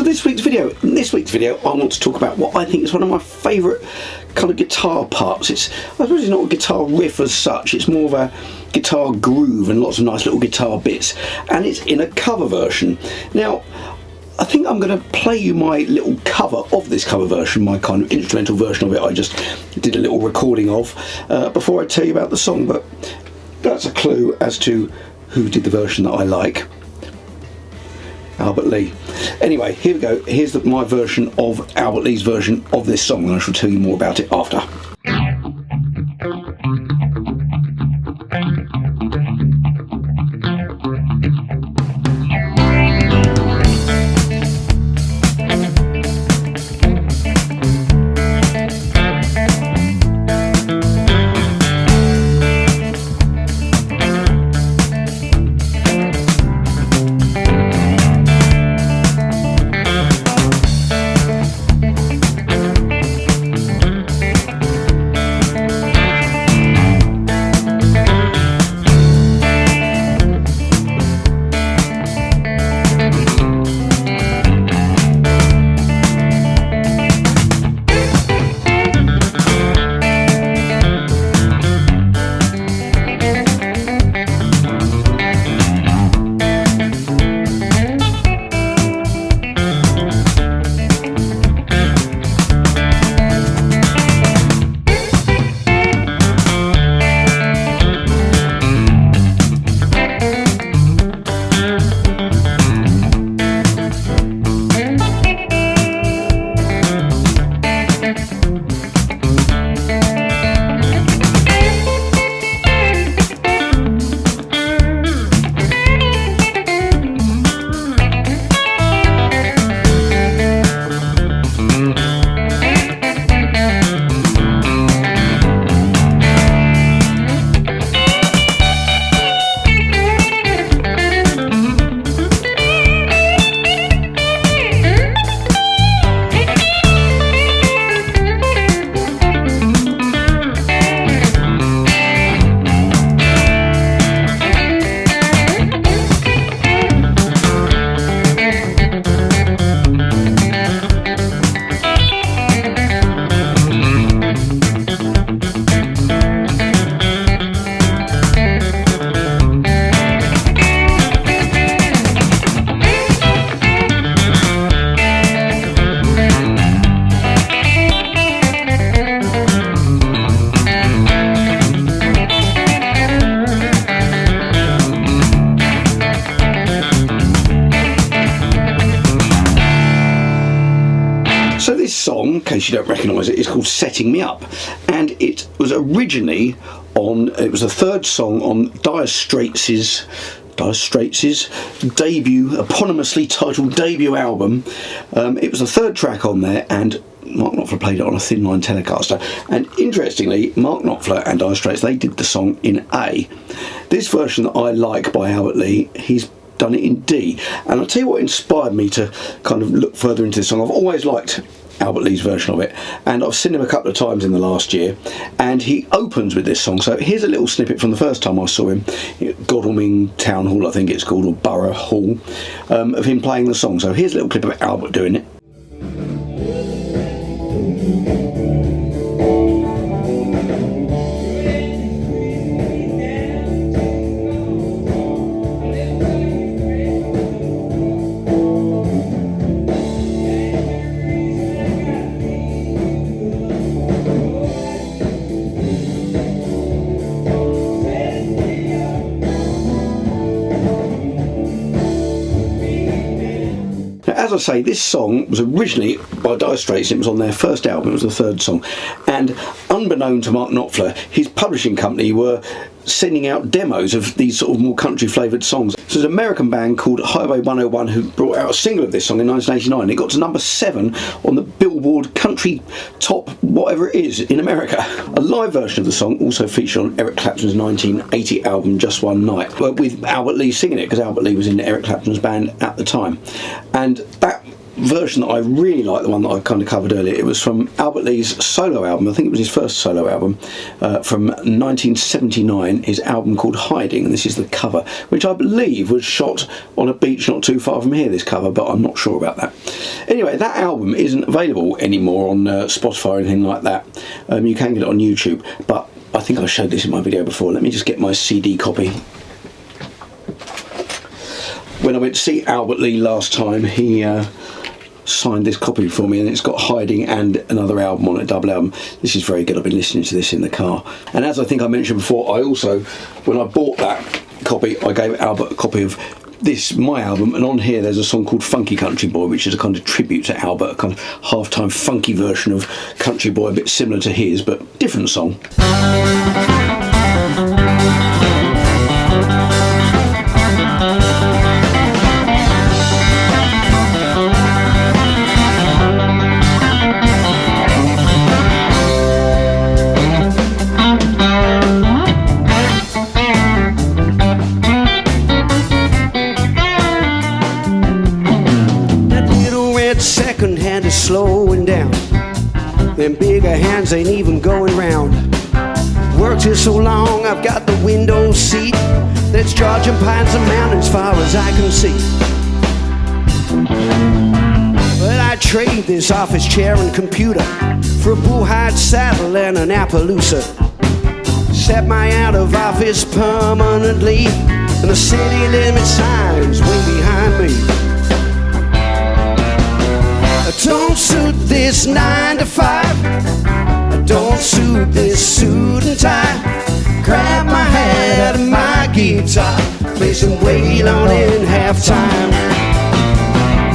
this week's video. In this week's video, I want to talk about what I think is one of my favourite kind of guitar parts. I suppose it's not a guitar riff as such, it's more of a guitar groove and lots of nice little guitar bits, and it's in a cover version. Now, I think I'm going to play you my little cover of this cover version, my kind of instrumental version of it I just did a little recording of before I tell you about the song, but that's a clue as to who did the version that I like. Albert Lee. Anyway, here we go. Here's my version of Albert Lee's version of this song, and I shall tell you more about it after. So this song, in case you don't recognise it, is called Setting Me Up, and it was originally it was the third song on Dire Straits' debut, eponymously titled debut album. It was the third track on there, and Mark Knopfler played it on a thin line Telecaster. And interestingly, Mark Knopfler and Dire Straits, they did the song in A. This version that I like by Albert Lee, he's done it in D. And I'll tell you what inspired me to kind of look further into this song. I've always liked Albert Lee's version of it, and I've seen him a couple of times in the last year, and he opens with this song. So here's a little snippet from the first time I saw him, Godalming Town Hall, I think it's called, or Borough Hall, of him playing the song. So here's a little clip of Albert doing it. As I say, this song was originally by Dire Straits. It was on their first album. It was the third song, and unbeknown to Mark Knopfler, his publishing company were sending out demos of these sort of more country flavoured songs. So there's an American band called Highway 101 who brought out a single of this song in 1989. It got to number 7 on the Billboard Country Top whatever it is in America. A live version of the song also featured on Eric Clapton's 1980 album Just One Night, with Albert Lee singing it, because Albert Lee was in Eric Clapton's band at the time. And that version that I really like, the one that I kind of covered earlier, it was from Albert Lee's solo album. I think it was his first solo album from 1979, his album called Hiding, and this is the cover, which I believe was shot on a beach not too far from here, this cover, but I'm not sure about that. Anyway, that album isn't available anymore on Spotify or anything like that. You can get it on YouTube, but I think I showed this in my video before. Let me just get my CD copy. When I went to see Albert Lee last time, he signed this copy for me, and it's got Hiding and another album on it, double album. This is very good. I've been listening to this in the car. And as I think I mentioned before, I also, when I bought that copy, I gave Albert a copy of this, my album, and on here there's a song called Funky Country Boy, which is a kind of tribute to Albert, a kind of half-time funky version of Country Boy, a bit similar to his, but different song. Second hand is slowing down. Them bigger hands ain't even going round. Worked here so long, I've got the window seat. That's Georgian pines and mountains far as I can see. But I trade this office chair and computer for a bullhide saddle and an Appaloosa. Set my out of office permanently, and the city limit signs way behind me. I don't suit this 9 to 5. I don't suit this suit and tie. Grab my hat out of my guitar, play some Wail on in halftime.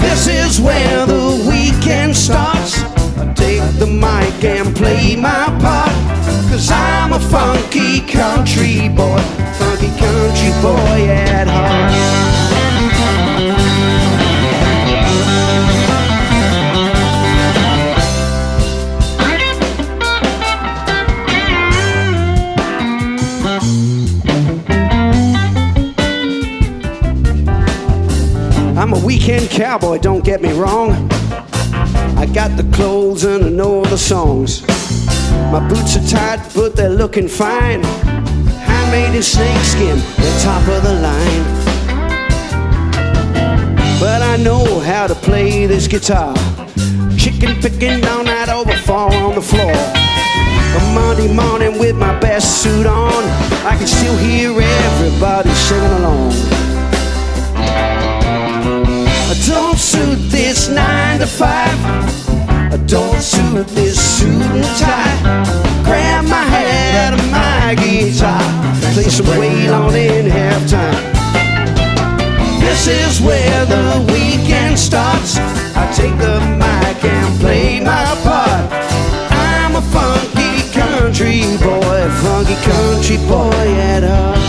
This is where the weekend starts. I take the mic and play my part, 'cause I'm a funky country boy, funky country boy at heart. I'm a weekend cowboy, don't get me wrong. I got the clothes and I know the songs. My boots are tight, but they're looking fine. Handmade in snakeskin, they're top of the line. But I know how to play this guitar. Chicken picking on that overfall on the floor. A Monday morning with my best suit on, I can still hear everybody singing along. I don't suit this 9 to 5. I don't suit this suit and tie. Grab my hat out of my guitar, play some Wail on in halftime. This is where the weekend starts. I take the mic and play my part. I'm a funky country boy at heart.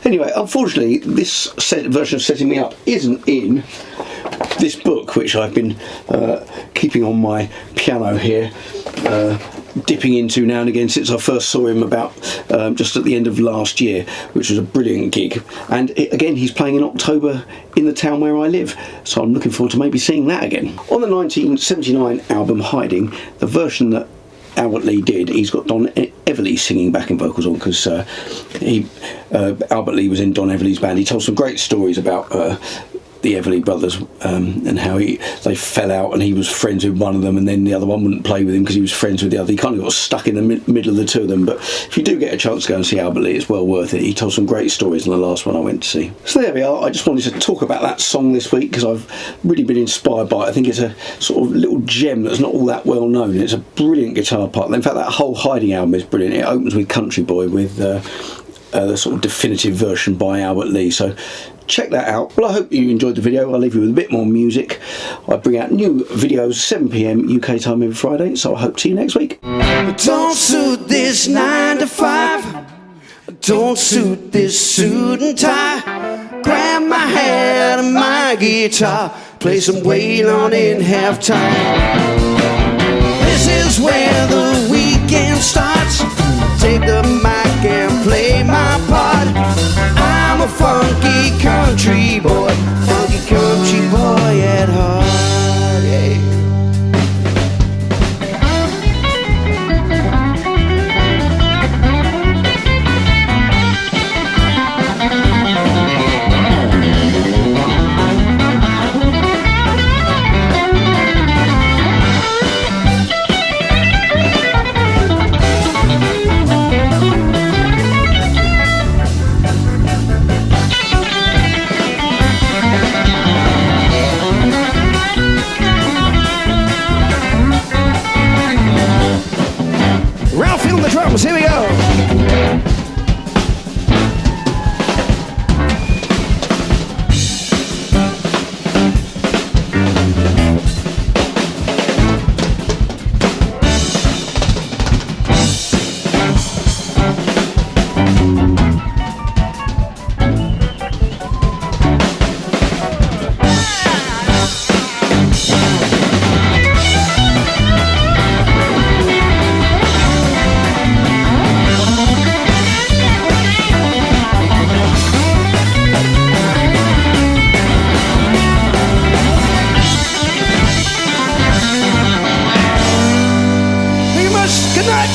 Anyway, unfortunately, this version of Setting Me Up isn't in this book, which I've been keeping on my piano here, dipping into now and again since I first saw him about just at the end of last year, which was a brilliant gig. And again, he's playing in October in the town where I live, so I'm looking forward to maybe seeing that again. On the 1979 album Hiding, the version that Albert Lee did, he's got Don Everly singing backing vocals on, because Albert Lee was in Don Everly's band. He told some great stories about the Everly Brothers, and how they fell out, and he was friends with one of them, and then the other one wouldn't play with him because he was friends with the other. He kind of got stuck in the middle of the two of them. But if you do get a chance to go and see Albert Lee, it's well worth it. He told some great stories in the last one I went to see. So there we are. I just wanted to talk about that song this week because I've really been inspired by it. I think it's a sort of little gem that's not all that well known. It's a brilliant guitar part. In fact, that whole Hiding album is brilliant. It opens with Country Boy with the sort of definitive version by Albert Lee. So check that out. Well, I hope you enjoyed the video. I'll leave you with a bit more music. I bring out new videos 7 p.m. UK time every Friday, so I hope to see you next week. Don't suit this 9 to 5. Don't suit this suit and tie. Grab my hat and my guitar. Play some Waylon in halftime. This is where the weekend starts. Take the mic and play my part. I'm a funky country boy, funky country boy at heart. Yeah. Ralphie on the drums, here we go. Good night.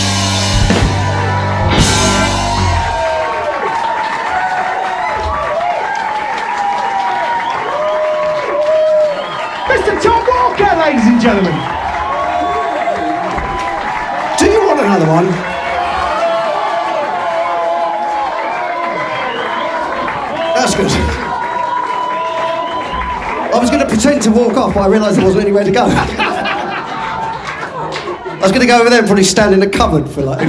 Mr. Tom Walker, ladies and gentlemen. Do you want another one? That's good. I was going to pretend to walk off, but I realised there wasn't anywhere to go. I was going to go over there and probably stand in a cupboard for like...